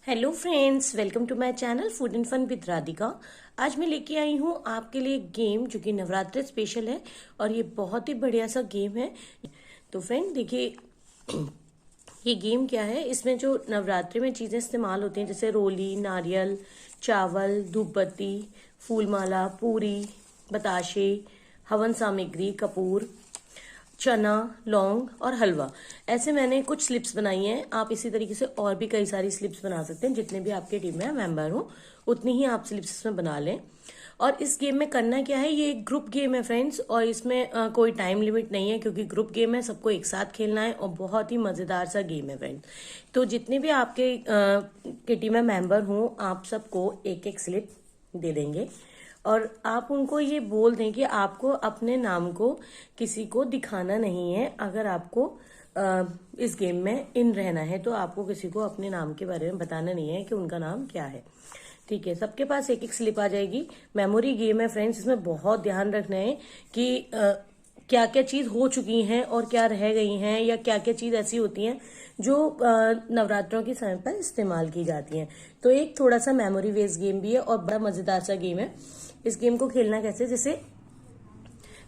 Hello friends, welcome to my channel food and fun with Radhika. आज मैं लेके आई हूँ आपके लिए एक गेम जो कि नवरात्रि स्पेशल है और ये बहुत ही बढ़िया सा गेम है। तो फ्रेंड देखिए, ये गेम क्या है। इसमें जो नवरात्रि में चीज़ें इस्तेमाल होती हैं जैसे रोली, नारियल, चावल, धूप बत्ती, फूलमाला, पूरी, बताशे, हवन सामग्री, कपूर, चना, लौंग और हलवा, ऐसे मैंने कुछ स्लिप्स बनाई हैं। आप इसी तरीके से और भी कई सारी स्लिप्स बना सकते हैं। जितने भी आपके टीम में मेंबर हो उतनी ही आप स्लिप्स इसमें बना लें। और इस गेम में करना क्या है, ये एक ग्रुप गेम है फ्रेंड्स, और इसमें कोई टाइम लिमिट नहीं है क्योंकि ग्रुप गेम है, सबको एक साथ खेलना है और बहुत ही मजेदार सा गेम है फ्रेंड्स। तो जितने भी आपके किटी में मेंबर हों आप सबको एक एक स्लिप दे देंगे और आप उनको ये बोल दें कि आपको अपने नाम को किसी को दिखाना नहीं है। अगर आपको इस गेम में इन रहना है तो आपको किसी को अपने नाम के बारे में बताना नहीं है कि उनका नाम क्या है। ठीक है, सबके पास एक एक स्लिप आ जाएगी। मेमोरी गेम है फ्रेंड्स, इसमें बहुत ध्यान रखना है कि क्या क्या चीज हो चुकी हैं और क्या रह गई हैं, या क्या क्या चीज ऐसी होती हैं जो नवरात्रों के समय पर इस्तेमाल की जाती हैं। तो एक थोड़ा सा मेमोरी बेस्ड गेम भी है और बड़ा मजेदार सा गेम है। इस गेम को खेलना कैसे, जैसे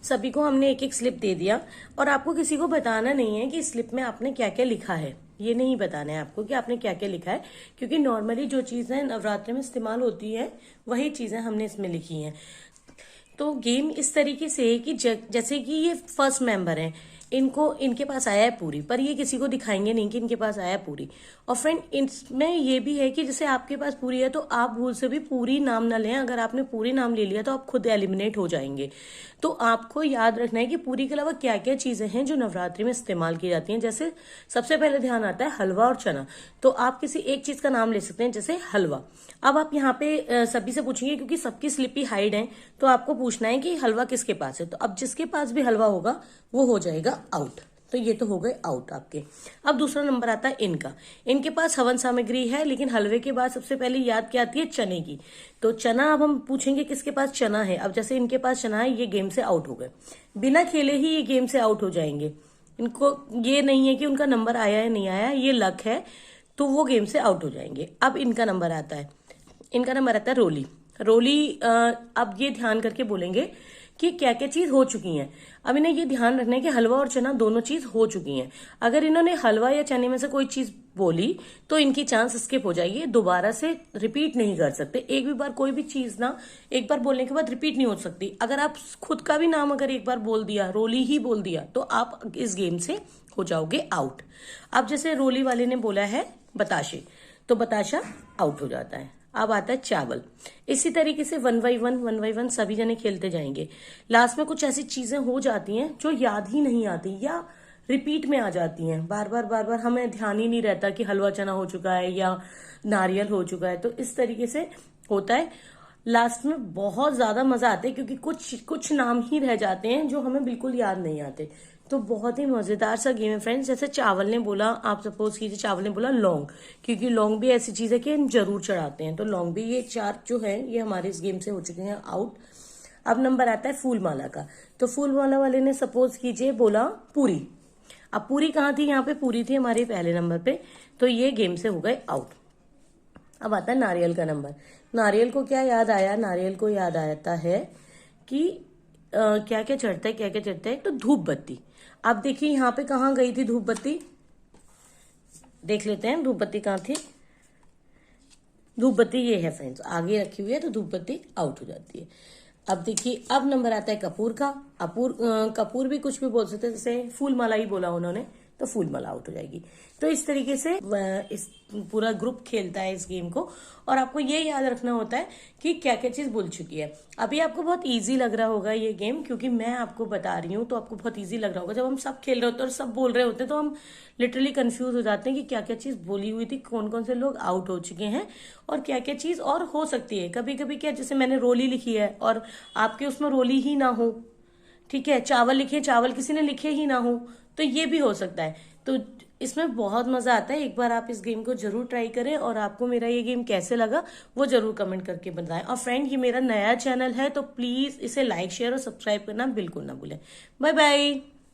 सभी को हमने एक एक स्लिप दे दिया और आपको किसी को बताना नहीं है कि इस स्लिप में आपने क्या क्या लिखा है। ये नहीं बताना है आपको कि आपने क्या क्या लिखा है, क्योंकि नॉर्मली जो चीजें नवरात्रि में इस्तेमाल होती है वही चीजें हमने इसमें लिखी हैं। तो गेम इस तरीके से है कि जैसे कि ये फर्स्ट मेंबर है, इनके पास आया है पूरी, पर ये किसी को दिखाएंगे नहीं कि इनके पास आया है पूरी। और फ्रेंड इसमें ये भी है कि जैसे आपके पास पूरी है तो आप भूल से भी पूरी नाम ना लें। अगर आपने पूरी नाम ले लिया तो आप खुद एलिमिनेट हो जाएंगे। तो आपको याद रखना है कि पूरी के अलावा क्या क्या चीजें हैं जो नवरात्रि में इस्तेमाल की जाती हैं। जैसे सबसे पहले ध्यान आता है हलवा और चना, तो आप किसी एक चीज का नाम ले सकते हैं, जैसे हलवा। अब आप यहाँ पे सभी से पूछेंगे क्योंकि सबकी स्लिपी हाइड है, तो आपको पूछना है कि हलवा किसके पास है। तो अब जिसके पास भी हलवा होगा वो हो जाएगा आउट। तो ये तो हो गए आउट आपके। अब दूसरा नंबर आता है इनका। इनके पास हवन सामग्री है, लेकिन हलवे के बाद सबसे पहले याद क्या आती है, चने की। तो चना, अब हम पूछेंगे किसके पास चना है। अब जैसे इनके पास चना है, ये गेम से आउट हो गए, बिना खेले ही ये गेम से आउट हो जाएंगे। इनको ये नहीं है कि उनका नंबर आया है नहीं आया, ये लक है, तो वो गेम से आउट हो जाएंगे। अब इनका नंबर आता है, इनका नंबर आता है रोली। रोली अब ये ध्यान करके बोलेंगे कि क्या क्या चीज हो चुकी हैं। अब इन्हें ये ध्यान रखना है कि हलवा और चना दोनों चीज हो चुकी हैं। अगर इन्होंने हलवा या चने में से कोई चीज बोली तो इनकी चांस स्किप हो जाएगी, दोबारा से रिपीट नहीं कर सकते। एक भी बार कोई भी चीज ना एक बार बोलने के बाद रिपीट नहीं हो सकती। अगर आप खुद का भी नाम अगर एक बार बोल दिया, रोली ही बोल दिया, तो आप इस गेम से हो जाओगे आउट। अब जैसे रोली वाले ने बोला है बताशे, तो बताशा आउट हो जाता है। अब आता है चावल। इसी तरीके से वन बाई वन सभी जने खेलते जाएंगे। लास्ट में कुछ ऐसी चीजें हो जाती हैं जो याद ही नहीं आती या रिपीट में आ जाती हैं, बार बार हमें ध्यान ही नहीं रहता कि हलवा चना हो चुका है या नारियल हो चुका है। तो इस तरीके से होता है। लास्ट में बहुत ज्यादा मजा आता है क्योंकि कुछ कुछ नाम ही रह जाते हैं जो हमें बिल्कुल याद नहीं आते। तो बहुत ही मजेदार सा गेम है फ्रेंड्स। जैसे चावल ने बोला, आप सपोज कीजिए चावल ने बोला लौंग, क्योंकि लौंग भी ऐसी चीज है कि हम जरूर चढ़ाते हैं, तो लौंग भी, ये चार जो है ये हमारे इस गेम से हो चुके हैं आउट। अब नंबर आता है फूलमाला का। तो फूलमाला वाले ने सपोज कीजिए बोला पूरी। अब पूरी कहाँ थी, यहाँ पे पूरी थी हमारे पहले नंबर पे, तो ये गेम से हो गए आउट। अब आता है नारियल का नंबर। नारियल को क्या याद आया, नारियल को याद आता है कि क्या क्या चढ़ता है, क्या क्या चढ़ता है, तो धूप बत्ती। अब देखिए यहाँ पे कहाँ गई थी धूप बत्ती, देख लेते हैं धूप बत्ती कहाँ थी। धूप बत्ती ये है फ्रेंड्स, आगे रखी हुई है, तो धूप बत्ती आउट हो जाती है। अब देखिए अब नंबर आता है कपूर का। कपूर भी कुछ भी बोल सकते हैं, जैसे फूलमाला ही बोला उन्होंने, तो फूलमाला आउट हो जाएगी। तो इस तरीके से इस पूरा ग्रुप खेलता है इस गेम को, और आपको ये याद रखना होता है कि क्या क्या चीज भूल चुकी है। अभी आपको बहुत इजी लग रहा होगा ये गेम, क्योंकि मैं आपको बता रही हूँ, तो आपको बहुत इजी लग रहा होगा। जब हम सब खेल रहे होते हैं और सब बोल रहे होते हैं तो हम लिटरली कंफ्यूज हो जाते हैं कि क्या क्या चीज बोली हुई थी, कौन कौन से लोग आउट हो चुके हैं और क्या क्या चीज और हो सकती है। कभी कभी क्या, जैसे मैंने रोली लिखी है और आपके उसमें रोली ही ना हो, ठीक है, चावल लिखे, चावल किसी ने लिखे ही ना हो, तो ये भी हो सकता है। तो इसमें बहुत मजा आता है। एक बार आप इस गेम को जरूर ट्राई करें, और आपको मेरा ये गेम कैसे लगा वो जरूर कमेंट करके बताएं। और फ्रेंड, ये मेरा नया चैनल है तो प्लीज इसे लाइक, शेयर और सब्सक्राइब करना बिल्कुल ना भूलें। Bye bye.